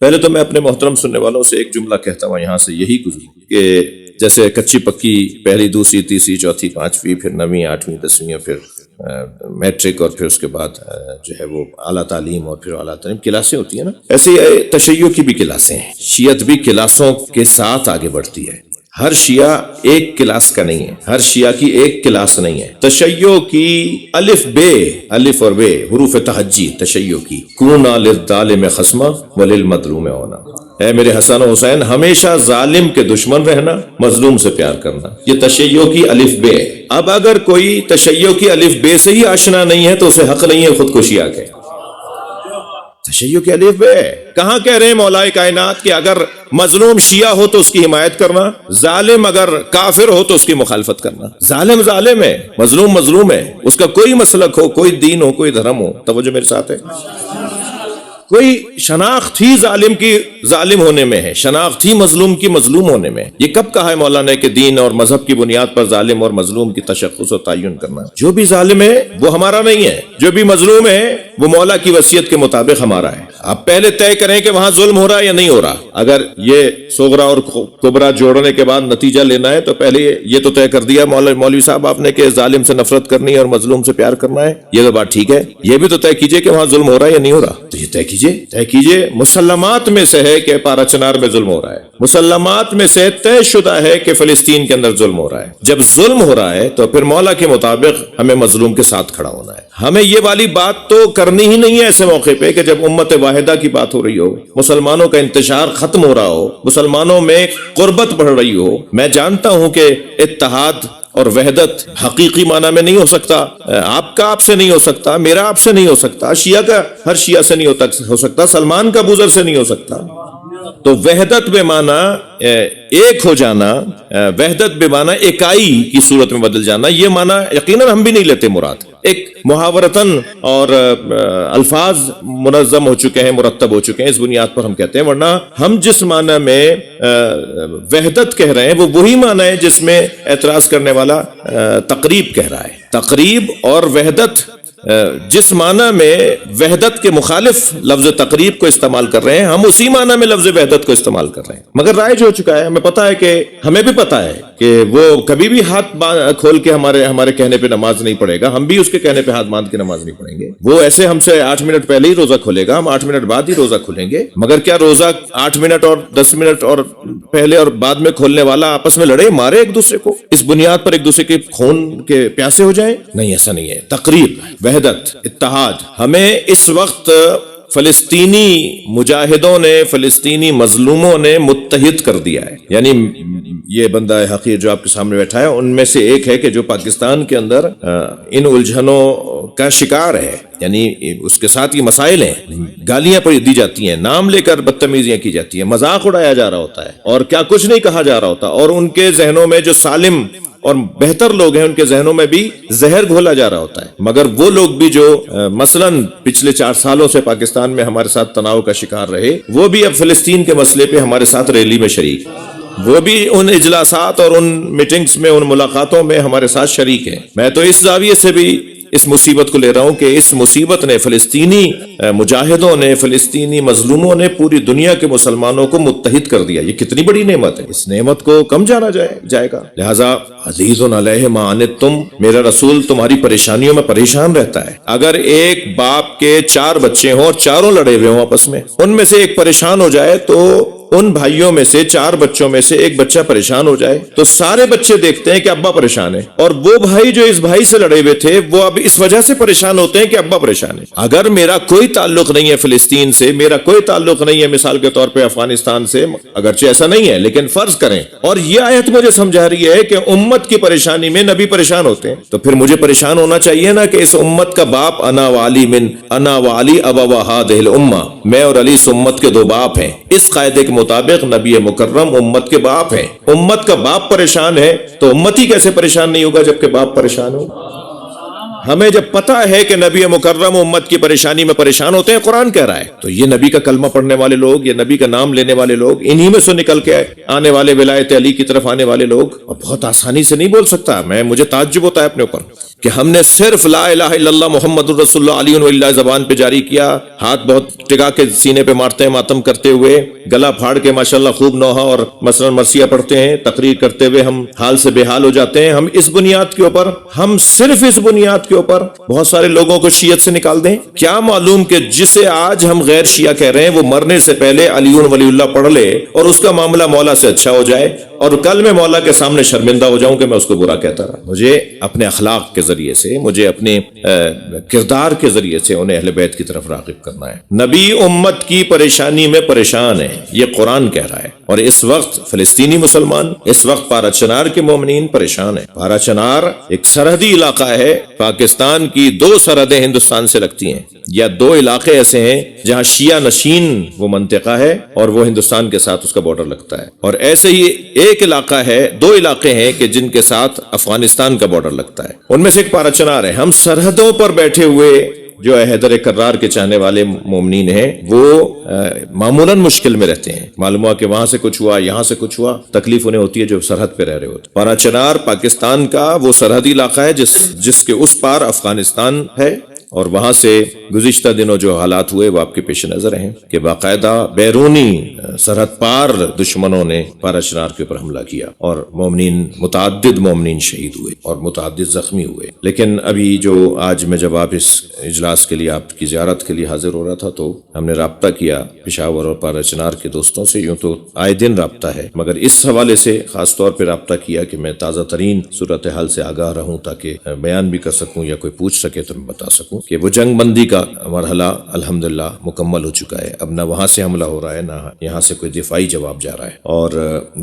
پہلے تو میں اپنے محترم سننے والوں سے ایک جملہ کہتا ہوں یہاں سے یہی گزروں کہ جیسے کچی پکی پہلی دوسری تیسری چوتھی پانچویں پھر نویں آٹھویں دسویں پھر میٹرک اور پھر اس کے بعد جو ہے وہ اعلیٰ تعلیم اور پھر اعلیٰ تعلیم کلاسیں ہوتی ہیں نا، ایسے تشیع کی بھی کلاسیں ہیں. شیعت بھی کلاسوں کے ساتھ آگے بڑھتی ہے. ہر شیعہ ایک کلاس کا نہیں ہے، ہر شیعہ کی ایک کلاس نہیں ہے. تشیع کی الف بے، الف اور بے حروف تہجی تشیع کی. کونا للظالم خصما وللمظلوم اونا. اے میرے حسن و حسین، ہمیشہ ظالم کے دشمن رہنا، مظلوم سے پیار کرنا، یہ تشیع کی الف بے. اب اگر کوئی تشیع کی الف بے سے ہی آشنا نہیں ہے تو اسے حق نہیں ہے خودکشی آ کے. تشیع کی الف بے کہاں کہہ رہے ہیں مولا کائنات کہ اگر مظلوم شیعہ ہو تو اس کی حمایت کرنا، ظالم اگر کافر ہو تو اس کی مخالفت کرنا. ظالم ظالم ہے، مظلوم مظلوم ہے، اس کا کوئی مسلک ہو، کوئی دین ہو، کوئی دھرم ہو. توجہ میرے ساتھ ہے. کوئی شناخت ہی ظالم کی ظالم ہونے میں ہے، شناخت ہی مظلوم کی مظلوم ہونے میں. یہ کب کہا ہے مولا نے کہ دین اور مذہب کی بنیاد پر ظالم اور مظلوم کی تشخص و تعین کرنا؟ جو بھی ظالم ہے وہ ہمارا نہیں ہے، جو بھی مظلوم ہے وہ مولا کی وصیت کے مطابق ہمارا ہے. اب پہلے طے کریں کہ وہاں ظلم ہو رہا ہے یا نہیں ہو رہا. اگر یہ صغرا اور کبرا جوڑنے کے بعد نتیجہ لینا ہے تو پہلے یہ تو طے کر دیا مولوی صاحب آپ نے کہ ظالم سے نفرت کرنی ہے اور مظلوم سے پیار کرنا ہے. یہ تو بات ٹھیک ہے. یہ بھی تو طے کیجئے کہ وہاں ظلم ہو رہا ہے یا نہیں ہو رہا. تو یہ طے کیجئے. مسلمات میں سے ہے کہ پارا چنار میں ظلم ہو رہا ہے، مسلمات میں سے طے شدہ ہے کہ فلسطین کے اندر ظلم ہو رہا ہے. جب ظلم ہو رہا ہے تو پھر مولا کے مطابق ہمیں مظلوم کے ساتھ کھڑا ہونا ہے. ہمیں یہ والی بات تو کرنی ہی نہیں ہے ایسے موقع پہ کہ جب امت واحدہ کی بات ہو رہی ہو، مسلمانوں کا انتشار ختم ہو رہا ہو، مسلمانوں میں قربت بڑھ رہی ہو. میں جانتا ہوں کہ اتحاد اور وحدت حقیقی معنی میں نہیں ہو سکتا. آپ کا آپ سے نہیں ہو سکتا، میرا آپ سے نہیں ہو سکتا، شیعہ کا ہر شیعہ سے نہیں ہو سکتا، سلمان کا ابوذر سے نہیں ہو سکتا. تو وحدت بے معنی ایک ہو جانا، وحدت بے معنی اکائی کی صورت میں بدل جانا، یہ معنی یقیناً ہم بھی نہیں لیتے مراد. ایک محاورتاً اور الفاظ منظم ہو چکے ہیں، مرتب ہو چکے ہیں، اس بنیاد پر ہم کہتے ہیں. ورنہ ہم جس معنی میں وحدت کہہ رہے ہیں وہ وہی معنی ہے جس میں اعتراض کرنے والا تقریب کہہ رہا ہے. تقریب اور وحدت جس معنی میں وحدت کے مخالف لفظ تقریب کو استعمال کر رہے ہیں، ہم اسی معنی میں لفظ وحدت کو استعمال کر رہے ہیں. مگر رائج ہو چکا ہے، ہمیں پتا ہے کہ ہمیں بھی پتا ہے کہ وہ کبھی بھی ہاتھ کھول کے ہمارے کہنے پہ نماز نہیں پڑھے گا، ہم بھی اس کے کہنے پہ ہاتھ باندھ کے نماز نہیں پڑھیں گے. وہ ایسے ہم سے 8 منٹ پہلے ہی روزہ کھولے گا، ہم 8 منٹ بعد ہی روزہ کھولیں گے. مگر کیا روزہ 8 منٹ اور 10 منٹ اور پہلے اور بعد میں کھولنے والا آپس میں لڑے مارے ایک دوسرے کو، اس بنیاد پر ایک دوسرے کے خون کے پیاسے ہو جائیں؟ نہیں، ایسا نہیں ہے. تقریب، وحدت، اتحاد. ہمیں اس وقت فلسطینی مجاہدوں نے، فلسطینی مظلوموں نے متحد کر دیا ہے. یعنی یہ بندہ حقیر جو آپ کے سامنے بیٹھا ہے ان میں سے ایک ہے کہ جو پاکستان کے اندر ان الجھنوں کا شکار ہے. یعنی اس کے ساتھ یہ مسائل ہیں، گالیاں دی جاتی ہیں، نام لے کر بدتمیزیاں کی جاتی ہیں، مذاق اڑایا جا رہا ہوتا ہے اور کیا کچھ نہیں کہا جا رہا ہوتا. اور ان کے ذہنوں میں جو سالم اور بہتر لوگ ہیں ان کے ذہنوں میں بھی زہر گھولا جا رہا ہوتا ہے. مگر وہ لوگ بھی جو مثلاً پچھلے 4 سالوں سے پاکستان میں ہمارے ساتھ تناؤ کا شکار رہے، وہ بھی اب فلسطین کے مسئلے پہ ہمارے ساتھ ریلی میں شریک، وہ بھی ان اجلاسات اور ان میٹنگز میں، ان ملاقاتوں میں ہمارے ساتھ شریک ہیں. میں تو اس زاویے سے بھی اس مصیبت کو لے رہا ہوں کہ اس مصیبت نے، فلسطینی مجاہدوں نے، فلسطینی مظلوموں نے پوری دنیا کے مسلمانوں کو متحد کر دیا. یہ کتنی بڑی نعمت ہے، اس نعمت کو کم جانا جائے گا. لہٰذا عزیز علیہ ما عنتم، میرا رسول تمہاری پریشانیوں میں پریشان رہتا ہے. اگر ایک باپ کے 4 بچے ہوں اور چاروں لڑے ہوئے ہوں آپس میں، ان میں سے ایک پریشان ہو جائے تو ان بھائیوں میں سے 4 بچوں میں سے ایک بچہ پریشان ہو جائے تو سارے بچے دیکھتے ہیں کہ ابا پریشان ہے، اور وہ بھائی جو اس بھائی سے لڑے ہوئے تھے وہ اب اس وجہ سے پریشان ہوتے ہیں کہ ابا پریشان ہے. اگر میرا کوئی تعلق نہیں ہے فلسطین سے، میرا کوئی تعلق نہیں ہے مثال کے طور پہ افغانستان سے، اگرچہ ایسا نہیں ہے لیکن فرض کریں، اور یہ آیت مجھے سمجھا رہی ہے کہ امت کی پریشانی میں نبی پریشان ہوتے ہیں، تو پھر مجھے پریشان ہونا چاہیے نا کہ اس امت کا باپ انا والی ابوا هذه الامه، میں اور علی اس امت کے 2 باپ ہیں. اس قاعدے کے مطابق نبی مکرم امت کے باپ ہیں. امت کا باپ پریشان ہے تو امت ہی کیسے پریشان نہیں ہوگا جبکہ باپ پریشان ہو. ہمیں جب پتہ ہے کہ نبی مکرم امت کی پریشانی میں پریشان ہوتے ہیں، قرآن کہہ رہا ہے، تو یہ نبی کا کلمہ پڑھنے والے لوگ، یہ نبی کا نام لینے والے لوگ، انہی میں سے نکل کے آنے والے ولایت علی کی طرف آنے والے لوگ، اور بہت آسانی سے نہیں بول سکتا میں، مجھے تعجب ہوتا ہے اپنے اوپر کہ ہم نے صرف لا الہ الا اللہ محمد الرسول اللہ علیہ وآلہ زبان پہ جاری کیا، ہاتھ بہت ٹکا کے سینے پہ مارتے ہیں ماتم کرتے ہوئے، گلا پھاڑ کے ماشاءاللہ خوب نوحہ اور مثلا مرثیہ پڑھتے ہیں، تقریر کرتے ہوئے ہم حال سے بے حال ہو جاتے ہیں، ہم اس بنیاد کے اوپر، ہم صرف اس بنیاد کے اوپر بہت سارے لوگوں کو شیعت سے نکال دیں؟ کیا معلوم کہ جسے آج ہم غیر شیعہ کہہ رہے ہیں وہ مرنے سے پہلے علی ولی اللہ پڑھ لے اور اس کا معاملہ مولا سے اچھا ہو جائے، اور کل میں مولا کے سامنے شرمندہ ہو جاؤں کہ میں اس کو برا کہتا رہا۔ مجھے اپنے اخلاق کے ذریعے سے، مجھے اپنے کردار کے ذریعے سے انہیں اہل بیت کی طرف راغب کرنا ہے۔ نبی امت کی پریشانی میں پریشان ہے، یہ قرآن کہہ رہا ہے، اور اس وقت فلسطینی مسلمان، اس وقت پارا چنار کے مومنین پریشان ہیں۔ پارا چنار ایک سرحدی علاقہ ہے، پاکستان کی 2 سرحدیں ہندوستان سے لگتی ہیں، یا 2 علاقے ایسے ہیں جہاں شیعہ نشین وہ منطقہ ہے اور وہ ہندوستان کے ساتھ اس کا بارڈر لگتا ہے، اور ایسے ہی ایک علاقہ ہے، 2 علاقے ہیں کہ جن کے ساتھ افغانستان کا بارڈر لگتا ہے، ان میں سے ایک پارا چنار ہے۔ ہم سرحدوں پر بیٹھے ہوئے جو حیدر کرار کے چاہنے والے مومنین ہیں وہ معمولاً مشکل میں رہتے ہیں، معلوم ہوا کہ وہاں سے کچھ ہوا، یہاں سے کچھ ہوا، تکلیف انہیں ہوتی ہے جو سرحد پہ رہ رہے ہوتے۔ پارا چنار پاکستان کا وہ سرحدی علاقہ ہے جس کے اس پار افغانستان ہے، اور وہاں سے گزشتہ دنوں جو حالات ہوئے وہ آپ کے پیش نظر ہیں کہ باقاعدہ بیرونی سرحد پار دشمنوں نے پارا چنار کے اوپر حملہ کیا، اور متعدد مومنین شہید ہوئے اور متعدد زخمی ہوئے۔ لیکن ابھی جو آج میں جب آپ اس اجلاس کے لیے، آپ کی زیارت کے لیے حاضر ہو رہا تھا، تو ہم نے رابطہ کیا پشاور اور پارا چنار کے دوستوں سے، یوں تو آئے دن رابطہ ہے، مگر اس حوالے سے خاص طور پہ رابطہ کیا کہ میں تازہ ترین صورتحال سے آگاہ رہوں تاکہ بیان بھی کر سکوں، یا کوئی پوچھ سکے تو میں بتا سکوں کہ وہ جنگ بندی کا مرحلہ الحمدللہ مکمل ہو چکا ہے۔ اب نہ وہاں سے حملہ ہو رہا ہے، نہ یہاں سے کوئی دفاعی جواب جا رہا ہے، اور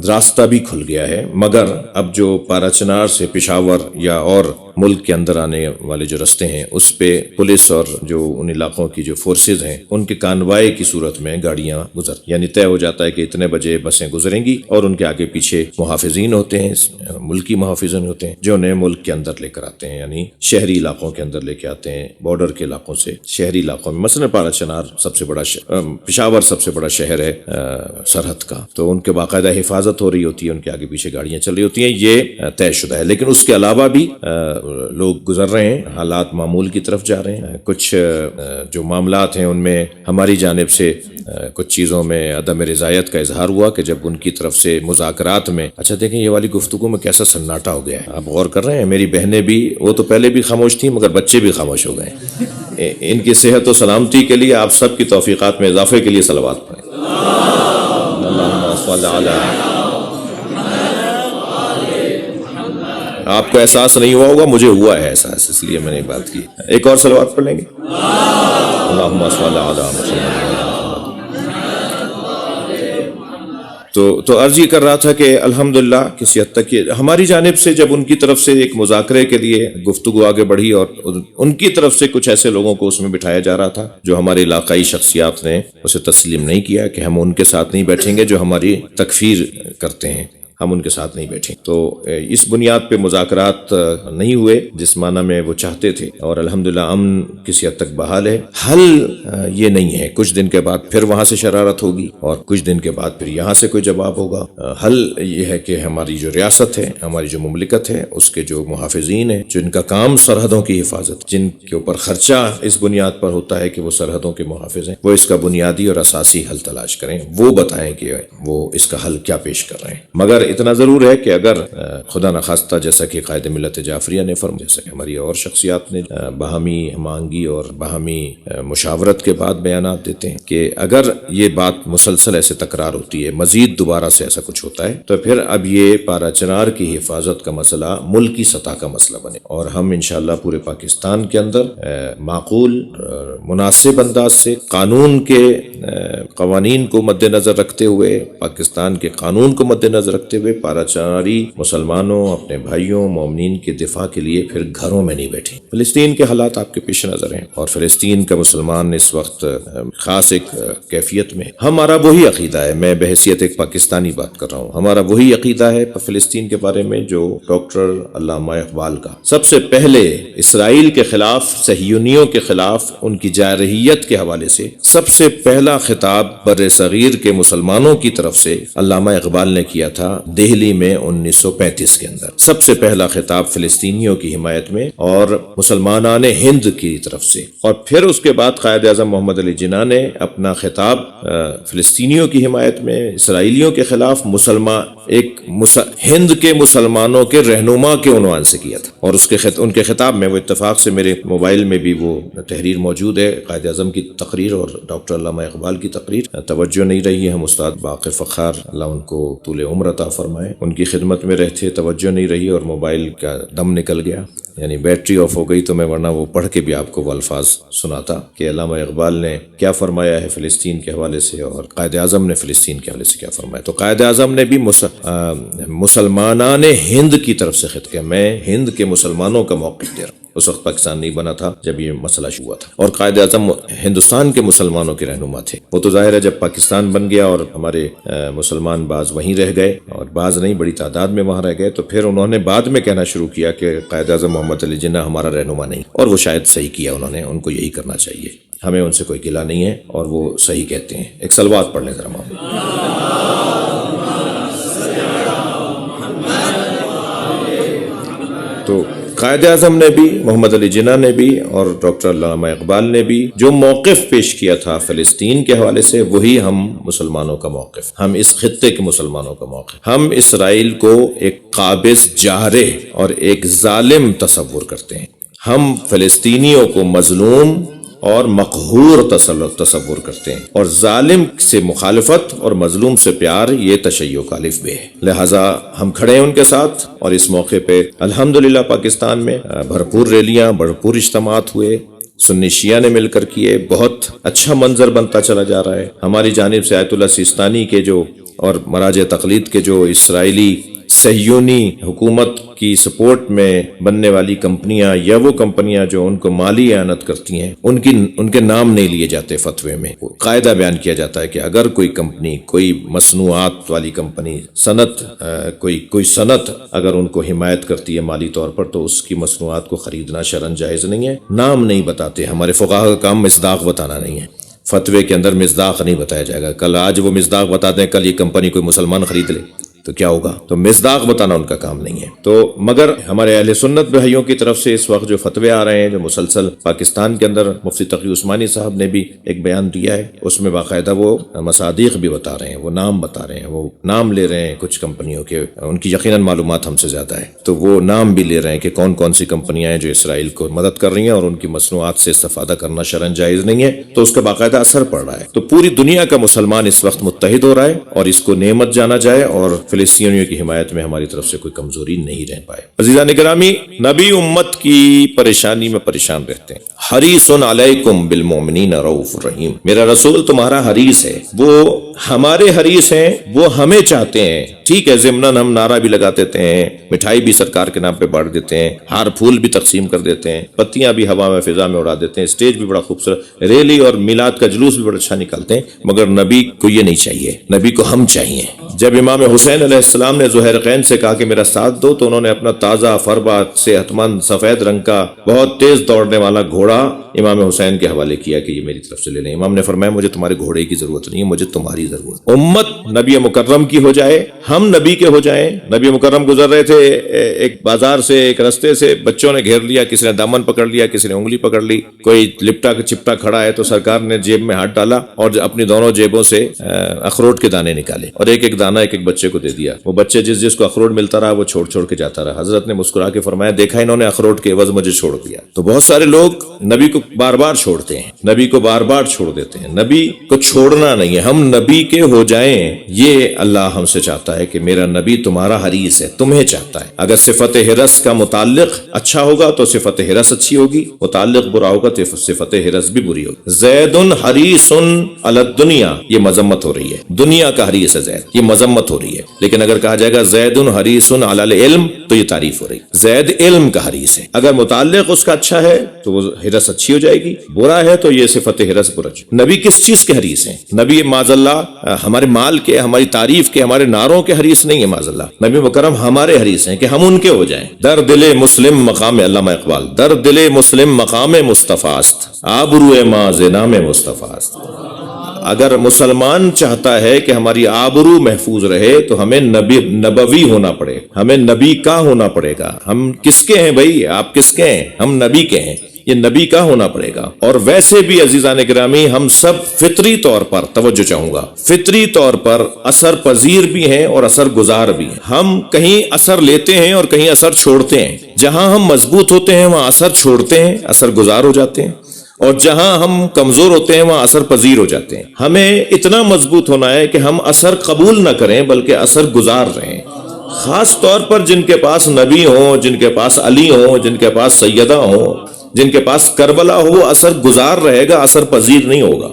راستہ بھی کھل گیا ہے، مگر اب جو پارا چنار سے پشاور یا اور ملک کے اندر آنے والے جو رستے ہیں اس پہ پولیس اور جو ان علاقوں کی جو فورسز ہیں ان کے کانوائے کی صورت میں گاڑیاں یعنی طے ہو جاتا ہے کہ اتنے بجے بسیں گزریں گی، اور ان کے آگے پیچھے محافظین ہوتے ہیں، ملکی محافظین ہوتے ہیں جو انہیں ملک کے اندر لے کر آتے ہیں، یعنی شہری علاقوں کے اندر لے کے آتے ہیں، بارڈر کے علاقوں سے شہری علاقوں میں۔ مثلا پارا چنار سب سے بڑا پشاور سب سے بڑا شہر ہے سرحد کا، تو ان کے باقاعدہ حفاظت ہو رہی ہوتی ہے، ان کے آگے پیچھے گاڑیاں چل رہی ہوتی ہیں، یہ طے شدہ ہے۔ لیکن اس کے علاوہ بھی لوگ گزر رہے ہیں، حالات معمول کی طرف جا رہے ہیں۔ کچھ جو معاملات ہیں ان میں ہماری جانب سے کچھ چیزوں میں عدم رضایت کا اظہار ہوا کہ جب ان کی طرف سے مذاکرات میں، اچھا دیکھیں یہ والی گفتگو میں کیسا سناٹا ہو گیا ہے، آپ غور کر رہے ہیں؟ میری بہنیں بھی، وہ تو پہلے بھی خاموش تھیں مگر بچے بھی خاموش ہو گئے۔ ان کی صحت و سلامتی کے لیے آپ سب کی توفیقات میں اضافے کے لیے صلوات پڑھیں۔ اللہم صل علی، آپ کو احساس نہیں ہوا ہوگا، مجھے ہوا ہے احساس، اس لیے میں نے بات کی۔ ایک اور صلوات پڑھ لیں گے؟ اللہم صل علی محمد۔ تو عرض یہ کر رہا تھا کہ الحمدللہ کسی حد تک ہماری جانب سے جب ان کی طرف سے ایک مذاکرے کے لیے گفتگو آگے بڑھی اور ان کی طرف سے کچھ ایسے لوگوں کو اس میں بٹھایا جا رہا تھا جو ہمارے علاقائی شخصیات نے اسے تسلیم نہیں کیا کہ ہم ان کے ساتھ نہیں بیٹھیں گے، جو ہماری تکفیر کرتے ہیں ہم ان کے ساتھ نہیں بیٹھیں، تو اس بنیاد پہ مذاکرات نہیں ہوئے جس معنی میں وہ چاہتے تھے، اور الحمدللہ امن کسی حد تک بحال ہے۔ حل یہ نہیں ہے، کچھ دن کے بعد پھر وہاں سے شرارت ہوگی اور کچھ دن کے بعد پھر یہاں سے کوئی جواب ہوگا۔ حل یہ ہے کہ ہماری جو ریاست ہے، ہماری جو مملکت ہے، اس کے جو محافظین ہیں، جن کا کام سرحدوں کی حفاظت، جن کے اوپر خرچہ اس بنیاد پر ہوتا ہے کہ وہ سرحدوں کے محافظ ہیں، وہ اس کا بنیادی اور اساسی حل تلاش کریں، وہ بتائیں کہ وہ اس کا حل کیا پیش کر رہے ہیں۔ مگر اتنا ضرور ہے کہ اگر خدا نخواستہ جیسا کہ قائد ملت جعفریہ نے فرمایا، جیسا کہ ہماری اور شخصیات نے باہمی ہمانگی اور باہمی مشاورت کے بعد بیانات دیتے ہیں کہ اگر یہ بات مسلسل ایسے تکرار ہوتی ہے، مزید دوبارہ سے ایسا کچھ ہوتا ہے، تو پھر اب یہ پارا چنار کی حفاظت کا مسئلہ ملکی سطح کا مسئلہ بنے، اور ہم انشاءاللہ پورے پاکستان کے اندر معقول مناسب انداز سے قانون کے قوانین کو مد نظر رکھتے ہوئے، پاکستان کے قانون کو مد نظر رکھتے کہتے ہوئے پاراچاری مسلمانوں اپنے بھائیوں مومنین کے دفاع کے لیے پھر گھروں میں نہیں بیٹھے۔ فلسطین کے حالات آپ کے پیش نظر ہیں، اور فلسطین کا مسلمان اس وقت خاص ایک کیفیت میں، ہمارا وہی عقیدہ ہے، میں بحیثیت ایک پاکستانی بات کر رہا ہوں، ہمارا وہی عقیدہ ہے فلسطین کے بارے میں جو ڈاکٹر علامہ اقبال کا۔ سب سے پہلے اسرائیل کے خلاف، صہیونیوں کے خلاف ان کی جارحیت کے حوالے سے سب سے پہلا خطاب بر صغیر کے مسلمانوں کی طرف سے علامہ اقبال نے کیا تھا دہلی میں 1935 کے اندر۔ سب سے پہلا خطاب فلسطینیوں کی حمایت میں اور مسلمانان ہند کی طرف سے، اور پھر اس کے بعد قائد اعظم محمد علی جناح نے اپنا خطاب فلسطینیوں کی حمایت میں اسرائیلیوں کے خلاف ہند کے مسلمانوں کے رہنما کے عنوان سے کیا تھا، اور ان کے خطاب میں، وہ اتفاق سے میرے موبائل میں بھی وہ تحریر موجود ہے، قائد اعظم کی تقریر اور ڈاکٹر علامہ اقبال کی تقریر۔ توجہ نہیں رہی ہے، ہم استاد باقر فخار اللہ ان کو طول عمر عطا فرمائے، ان کی خدمت میں رہتے، توجہ نہیں رہی اور موبائل کا دم نکل گیا، یعنی بیٹری آف ہو گئی، تو میں ورنہ وہ پڑھ کے بھی آپ کو وہ الفاظ سناتا کہ علامہ اقبال نے کیا فرمایا ہے فلسطین کے حوالے سے، اور قائد اعظم نے فلسطین کے حوالے سے کیا فرمایا۔ تو قائد اعظم نے بھی مسلمانان ہند کی طرف سے خط کیا، میں ہند کے مسلمانوں کا موقف دے رہا ہوں۔ اس وقت پاکستان نہیں بنا تھا جب یہ مسئلہ شروع ہوا تھا، اور قائد اعظم ہندوستان کے مسلمانوں کے رہنما تھے۔ وہ تو ظاہر ہے جب پاکستان بن گیا اور ہمارے مسلمان بعض وہیں رہ گئے اور بعض نہیں، بڑی تعداد میں وہاں رہ گئے، تو پھر انہوں نے بعد میں کہنا شروع کیا کہ قائد اعظم محمد علی جناح ہمارا رہنما نہیں، اور وہ شاید صحیح کیا انہوں نے، ان کو یہی کرنا چاہیے، ہمیں ان سے کوئی گلہ نہیں ہے، اور وہ صحیح کہتے ہیں۔ ایک صلوات پڑھ لیں ذرا معاملہ۔ تو قائد اعظم نے بھی، محمد علی جناح نے بھی اور ڈاکٹر علامہ اقبال نے بھی جو موقف پیش کیا تھا فلسطین کے حوالے سے، وہی ہم مسلمانوں کا موقف، ہم اس خطے کے مسلمانوں کا موقف۔ ہم اسرائیل کو ایک قابض جارح اور ایک ظالم تصور کرتے ہیں، ہم فلسطینیوں کو مظلوم اور مقہور تصور کرتے ہیں، اور ظالم سے مخالفت اور مظلوم سے پیار یہ تشیع کا الف بے ہے۔ لہٰذا ہم کھڑے ہیں ان کے ساتھ، اور اس موقع پہ الحمدللہ پاکستان میں بھرپور ریلیاں، بھرپور اجتماعات ہوئے، سنی شیعہ نے مل کر کیے، بہت اچھا منظر بنتا چلا جا رہا ہے۔ ہماری جانب سے آیت اللہ سیستانی کے جو اور مراجع تقلید کے جو اسرائیلی صہیونی حکومت کی سپورٹ میں بننے والی کمپنیاں یا وہ کمپنیاں جو ان کو مالی اعانت کرتی ہیں، ان کے نام نہیں لیے جاتے فتوے میں۔ قاعدہ بیان کیا جاتا ہے کہ اگر کوئی کمپنی، کوئی مصنوعات والی کمپنی، کوئی صنعت اگر ان کو حمایت کرتی ہے مالی طور پر، تو اس کی مصنوعات کو خریدنا شرعاً جائز نہیں ہے۔ نام نہیں بتاتے، ہمارے فقہا کا کام مصداق بتانا نہیں ہے، فتوے کے اندر مصداق نہیں بتایا جائے گا۔ کل آج وہ مصداق بتاتے ہیں، کل یہ کمپنی کوئی مسلمان خرید لے تو کیا ہوگا؟ تو مصداق بتانا ان کا کام نہیں ہے۔ تو مگر ہمارے اہل سنت بھائیوں کی طرف سے اس وقت جو فتوے آ رہے ہیں، جو مسلسل پاکستان کے اندر مفتی تقی عثمانی صاحب نے بھی ایک بیان دیا ہے، اس میں باقاعدہ وہ مصادیق بھی بتا رہے ہیں، وہ نام بتا رہے ہیں، وہ نام لے رہے ہیں کچھ کمپنیوں کے، ان کی یقیناً معلومات ہم سے زیادہ ہے، تو وہ نام بھی لے رہے ہیں کہ کون کون سی کمپنیاں ہیں جو اسرائیل کو مدد کر رہی ہیں اور ان کی مصنوعات سے استفادہ کرنا شرعاً جائز نہیں ہے، تو اس کا باقاعدہ اثر پڑ رہا ہے۔ تو پوری دنیا کا مسلمان اس وقت متحد ہو رہا ہے، اور اس کو نعمت جانا جائے، اور فلسطینیوں کی حمایت میں ہماری طرف سے کوئی کمزوری نہیں رہ پائے۔ عزیزان گرامی، نبی امت کی پریشانی میں پریشان رہتے ہیں۔ حریص علیکم بالمؤمنین رؤوف الرحیم، میرا رسول تمہارا حریص ہے، وہ ہمارے حریص ہیں، وہ ہمیں چاہتے ہیں۔ ٹھیک ہے، ضمناً ہم نعرہ بھی لگا دیتے ہیں، مٹھائی بھی سرکار کے نام پہ بانٹ دیتے ہیں، ہار پھول بھی تقسیم کر دیتے ہیں، پتیاں بھی ہوا میں فضا میں اڑا دیتے ہیں، اسٹیج بھی بڑا خوبصورت، ریلی اور میلاد کا جلوس بھی بڑا اچھا نکالتے ہیں، مگر نبی کو یہ نہیں چاہیے، نبی کو ہم چاہیے۔ جب امام حسین علیہ السلام نے زہیرقین سے کہا کہ میرا ساتھ دو، تو انہوں نے اپنا تازہ فربا صحت مند سفید رنگ کا بہت تیز دوڑنے والا گھوڑا امام حسین کے حوالے کیا کہ یہ میری طرف سے لے لیں۔ امام نے فرمایا مجھے تمہارے گھوڑے کی ضرورت نہیں ہے، مجھے تمہاری ضرورت۔ امت نبی مکرم کی ہو جائے، ہم نبی کے ہو جائیں۔ نبی مکرم گزر رہے تھے ایک بازار سے، ایک رستے سے، بچوں نے گھیر لیا، کسی نے دامن پکڑ لیا، کسی نے انگلی پکڑ لی، کوئی لپٹا چپٹا کھڑا ہے، تو سرکار نے جیب میں ہاتھ ڈالا اور اپنی دونوں جیبوں سے اخروٹ کے دانے نکالے اور ایک ایک دانہ ایک ایک بچے کو دے دیا۔ وہ بچے جس کو اخروٹ ملتا رہا وہ چھوڑ کے جاتا رہا۔ حضرت نے مسکرا کے فرمایا دیکھا انہوں نے اخروٹ کے عوض مجھے چھوڑ دیا۔ تو بہت سارے لوگ نبی کو بار بار چھوڑتے ہیں، نبی کو بار بار چھوڑ دیتے ہیں۔ نبی کو چھوڑنا نہیں ہے، ہم نبی کے ہو جائیں، یہ اللہ ہم سے چاہتا ہے کہ میرا نبی تمہارا حریص ہے، تمہیں چاہتا ہے۔ اگر صفت حرص کا متعلق اچھا ہوگا تو صفت حرص اچھی ہوگی، متعلق برا ہوگا تو صفت حرص بھی بری ہوگی۔ زید حریص علی الدنیا، یہ مذمت ہو رہی ہے، دنیا کا حریص ہے زید، یہ مذمت ہو رہی ہے۔ لیکن اگر کہا جائے گا زید حریص علی العلم تو یہ تعریف ہو رہی ہے، زید علم کا حریص ہے۔ اگر متعلق اس کا اچھا ہے تو وہ حرص اچھی ہو جائے گی، برا ہے تو یہ صفت حرص برا۔ نبی کس چیز کے حریص ہیں؟ نبی معاذ اللہ ہمارے مال کے، ہماری تعریف کے، ہمارے نعروں کے حریص نہیں ہے معاذ اللہ۔ نبی مکرم ہمارے حریص ہیں کہ ہم ان کے ہو جائیں۔ در دل مسلم مقام، علامہ اقبال، در دل مسلم مقام مصطفیٰ است، آبرو ما ز نام مصطفیٰ است۔ اگر مسلمان چاہتا ہے کہ ہماری آبرو محفوظ رہے تو ہمیں نبوی ہونا پڑے، ہمیں نبی کا ہونا پڑے گا۔ ہم کس کے ہیں بھائی؟ آپ کس کے ہیں؟ ہم نبی کے ہیں، یہ نبی کا ہونا پڑے گا۔ اور ویسے بھی عزیزان گرامی، ہم سب فطری طور پر، توجہ چاہوں گا، فطری طور پر اثر پذیر بھی ہیں اور اثر گزار بھی ہیں۔ ہم کہیں اثر لیتے ہیں اور کہیں اثر چھوڑتے ہیں۔ جہاں ہم مضبوط ہوتے ہیں وہاں اثر چھوڑتے ہیں، اثر گزار ہو جاتے ہیں، اور جہاں ہم کمزور ہوتے ہیں وہاں اثر پذیر ہو جاتے ہیں۔ ہمیں اتنا مضبوط ہونا ہے کہ ہم اثر قبول نہ کریں بلکہ اثر گزار رہیں۔ خاص طور پر جن کے پاس نبی ہوں، جن کے پاس علی ہوں، جن کے پاس سیدہ ہوں، جن کے پاس کربلا ہو، اثر گزار رہے گا، اثر پذیر نہیں ہوگا۔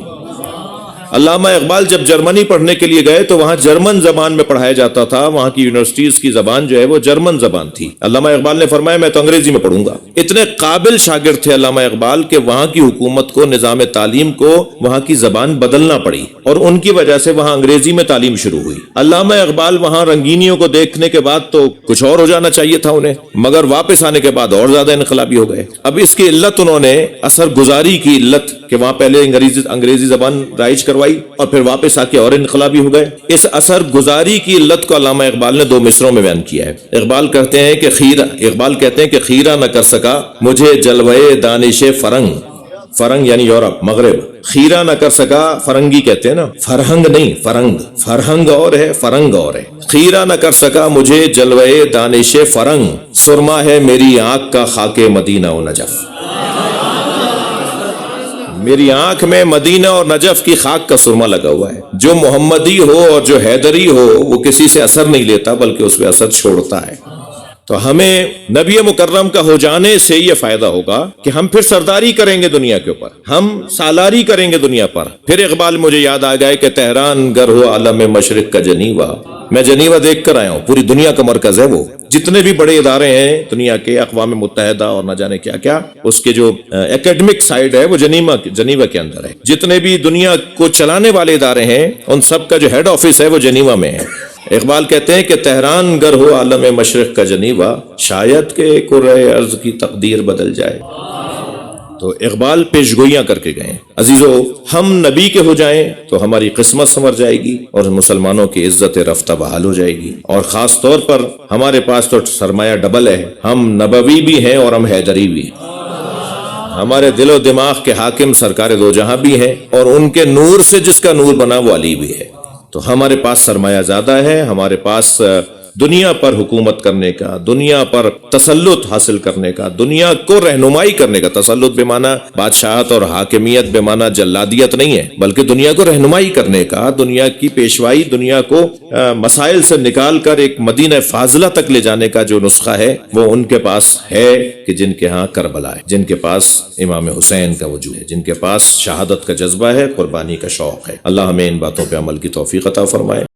علامہ اقبال جب جرمنی پڑھنے کے لیے گئے تو وہاں جرمن زبان میں پڑھایا جاتا تھا، وہاں کی یونیورسٹیز کی زبان جو ہے وہ جرمن زبان تھی۔ علامہ اقبال نے فرمایا میں تو انگریزی میں پڑھوں گا۔ اتنے قابل شاگرد تھے علامہ اقبال کہ وہاں کی حکومت کو، نظام تعلیم کو وہاں کی زبان بدلنا پڑی اور ان کی وجہ سے وہاں انگریزی میں تعلیم شروع ہوئی۔ علامہ اقبال وہاں رنگینیوں کو دیکھنے کے بعد تو کچھ اور ہو جانا چاہیے تھا انہیں، مگر واپس آنے کے بعد اور زیادہ انقلابی ہو گئے۔ اب اس کی علت انہوں نے اثر گزاری کی علت کہ وہاں پہلے انگریزی زبان رائج کروائی اور پھر واپس آ کے اور انقلابی ہو گئے۔ اس اثر گزاری کی علت کو علامہ اقبال نے 2 مصروں میں بیان کیا ہے۔ اقبال کہتے ہیں کہ خیرہ نہ کر سکا مجھے جلوے دانش فرنگ، فرنگ یعنی یورپ، مغرب، خیرہ نہ کر سکا، فرنگی کہتے ہیں نا، فرہنگ نہیں، فرنگ، فرہنگ اور ہے، فرنگ اور ہے۔ خیرہ نہ کر سکا مجھے جلوے دانش فرنگ، سرما ہے میری آنکھ کا خاک مدینہ و نجف۔ میری آنکھ میں مدینہ اور نجف کی خاک کا سرما لگا ہوا ہے۔ جو محمدی ہو اور جو حیدری ہو وہ کسی سے اثر نہیں لیتا بلکہ اس پہ اثر چھوڑتا ہے۔ تو ہمیں نبی مکرم کا ہو جانے سے یہ فائدہ ہوگا کہ ہم پھر سرداری کریں گے دنیا کے اوپر، ہم سالاری کریں گے دنیا پر۔ پھر اقبال مجھے یاد آ گئے کہ تہران گر ہو عالم مشرق کا جنیوا، میں جنیوا دیکھ کر آیا ہوں، پوری دنیا کا مرکز ہے وہ۔ جتنے بھی بڑے ادارے ہیں دنیا کے، اقوام متحدہ اور نہ جانے کیا کیا، اس کے جو ایکیڈمک سائڈ ہے وہ جنیوا کے اندر ہے۔ جتنے بھی دنیا کو چلانے والے ادارے ہیں ان سب کا جو ہیڈ آفس ہے وہ جنیوا میں ہے۔ اقبال کہتے ہیں کہ تہران گر ہو عالم مشرق کا جنیوا، شاید کہ کرۂ ارض کی تقدیر بدل جائے۔ تو اقبال پیشگوئیاں کر کے گئے۔ عزیزو، ہم نبی کے ہو جائیں تو ہماری قسمت سنور جائے گی اور مسلمانوں کی عزت رفتہ بحال ہو جائے گی۔ اور خاص طور پر ہمارے پاس تو سرمایہ ڈبل ہے، ہم نبوی بھی ہیں اور ہم حیدری بھی ہیں۔ ہمارے دل و دماغ کے حاکم سرکار دو جہاں بھی ہیں اور ان کے نور سے جس کا نور بنا وہ علی بھی ہے۔ تو ہمارے پاس سرمایہ زیادہ ہے، ہمارے پاس دنیا پر حکومت کرنے کا، دنیا پر تسلط حاصل کرنے کا، دنیا کو رہنمائی کرنے کا۔ تسلط بے معنی بادشاہت اور حاکمیت بے معنی جلادیت نہیں ہے، بلکہ دنیا کو رہنمائی کرنے کا، دنیا کی پیشوائی، دنیا کو مسائل سے نکال کر ایک مدینہ فاضلہ تک لے جانے کا جو نسخہ ہے وہ ان کے پاس ہے کہ جن کے ہاں کربلا ہے، جن کے پاس امام حسین کا وجود ہے، جن کے پاس شہادت کا جذبہ ہے، قربانی کا شوق ہے۔ اللہ ہمیں ان باتوں پہ عمل کی توفیق عطا فرمائے۔